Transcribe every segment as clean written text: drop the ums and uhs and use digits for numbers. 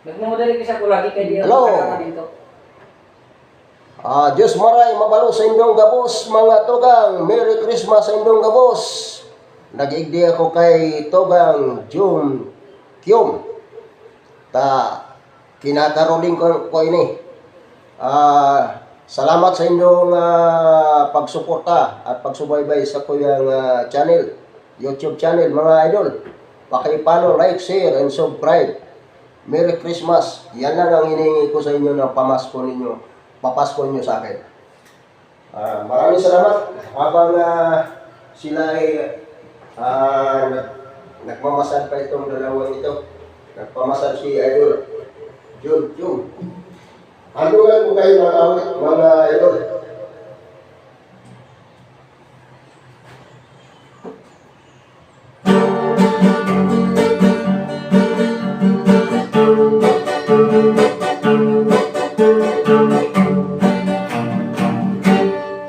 Nagmamadali ka siya ko lagi kay Diyo. Hello. Diyos maray mabalo sa inyong gabos, mga Tugang. Merry Christmas sa inyong gabos. Nag-igdi ako kay Tugang Jum Kyum. Kinakaroling ko ini. Salamat sa inyong pagsuporta at pagsubaybay sa kuyang channel, YouTube channel, mga idol. Paki-follow, like, share, and subscribe. Merry Christmas. Yan lang ang hinihingi ko sa inyo na pamasko ninyo. Papasko ninyo sa akin. Maraming salamat. Habang sila ay nagmamasal pa itong dalawang ito. Nagpamasal si Idol Jum. Handungan ko kayo ng awit, mga idol.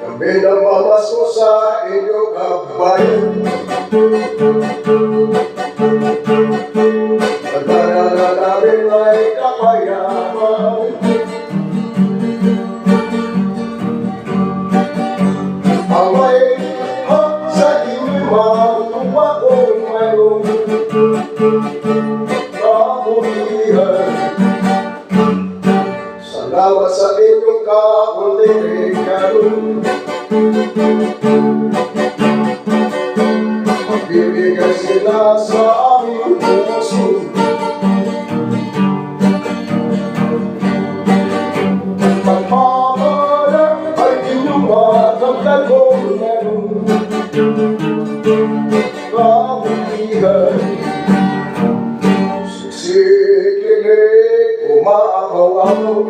Kami na mamasko sa inyong kabayan. Pagdadala namin ay kapayaman. Away sa inyong mga kung mayroong kabulihan. Salamat sa inyong kaunting regalo. Magbibigay sila sa aming puso. Pagpapala ay inyong matanggal kung meron kabulihan. Siksikilig, umaapaw-apaw.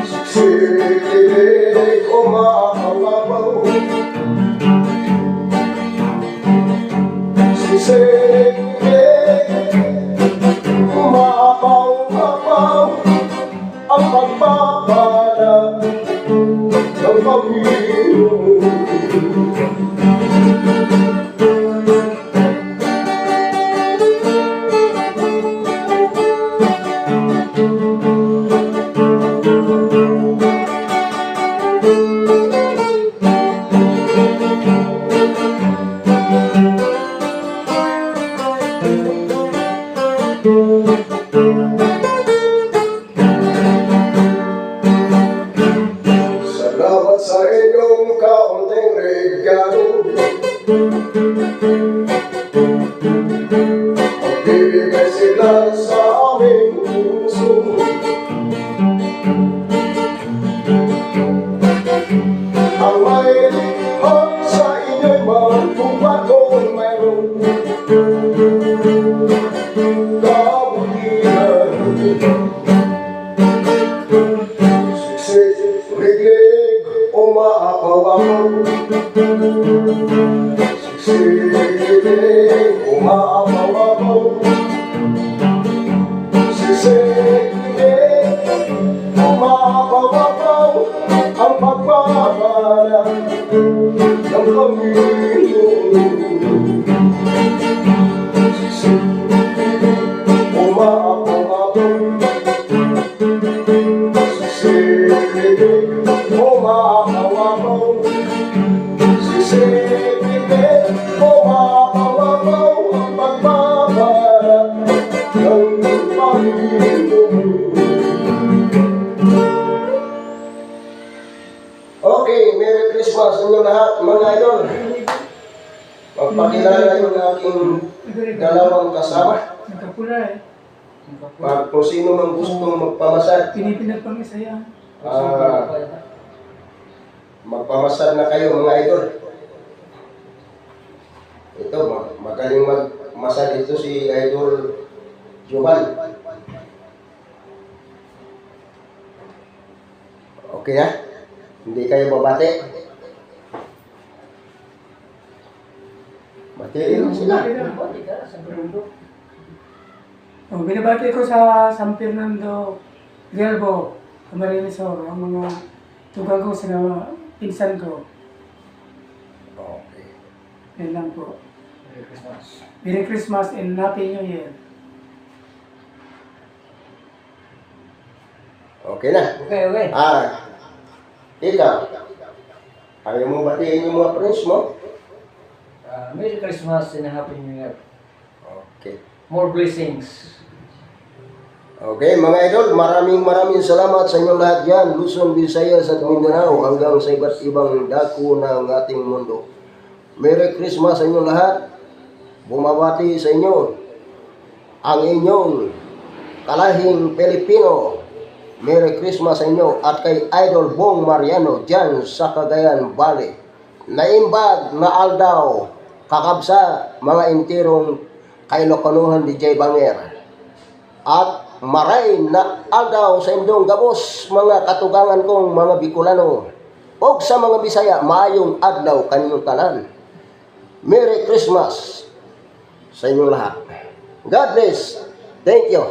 Siksikilig, umaapaw-apaw. Siksikilig, umaapaw-apaw. Ang pagpapala ng Panginoon. Salamat sa inyong kaunting regalo. Magbibigay sila sa aming puso. Ang may lihok sa inyo'y magbuhat kung mayroong kabulihan. Siksikilig, umaapaw-apaw. Siksikilig, umaapaw-apaw. Siksikilig, umaapaw-apaw. Ang pagpapala ng Panginoon. Siksikilig, umaapaw-apaw. Siksikilig, umaapaw-apaw. Siksikilig, umaapaw-apaw. Ang pagpapala ng Panginoon. Okay, Merry Christmas sa inyo lahat, mga idol. Magpakilala yung aking dalawang kasama. Nagkapula eh. Kung sino man gustong magpamasal, Pinipinag pang isa yan. magpamasal na kayo, mga idol. Ito, magaling magmasal ito si Idol Jumal. Okay na? Hindi kayo babate? Bati lang sila. Binabati ko sa San Fernando, Gelbo, Camarines Sur, ang mga tugang ko sa pinsan ko. Okay. Yan lang po. Merry Christmas. Merry Christmas and Happy New Year. Okay na. Okay. Ikaw. Ayaw mo batiin yung mga friends mo? Merry Christmas and Happy New Year. Okay. More blessings. Okay, mga idol, maraming salamat sa inyong lahat yan. Luzon, Visayas at Mindanao hanggang sa iba't ibang dako ng ating mundo. Merry Christmas sa inyong lahat. Bumabati sa inyo ang inyong kalahing Pilipino. Merry Christmas sa inyo at kay Idol Bong Mariano dyan sa Cagayan Valley. Naimbag na aldaw, kakabsa, mga intirong kailokonuhan DJ Banger. At maray na aldaw sa indong gabos, mga katugangan kong mga Bicolano. O sa mga Bisaya, maayong adlaw kaninyong tanan. Merry Christmas sa inyong lahat. God bless. Thank you.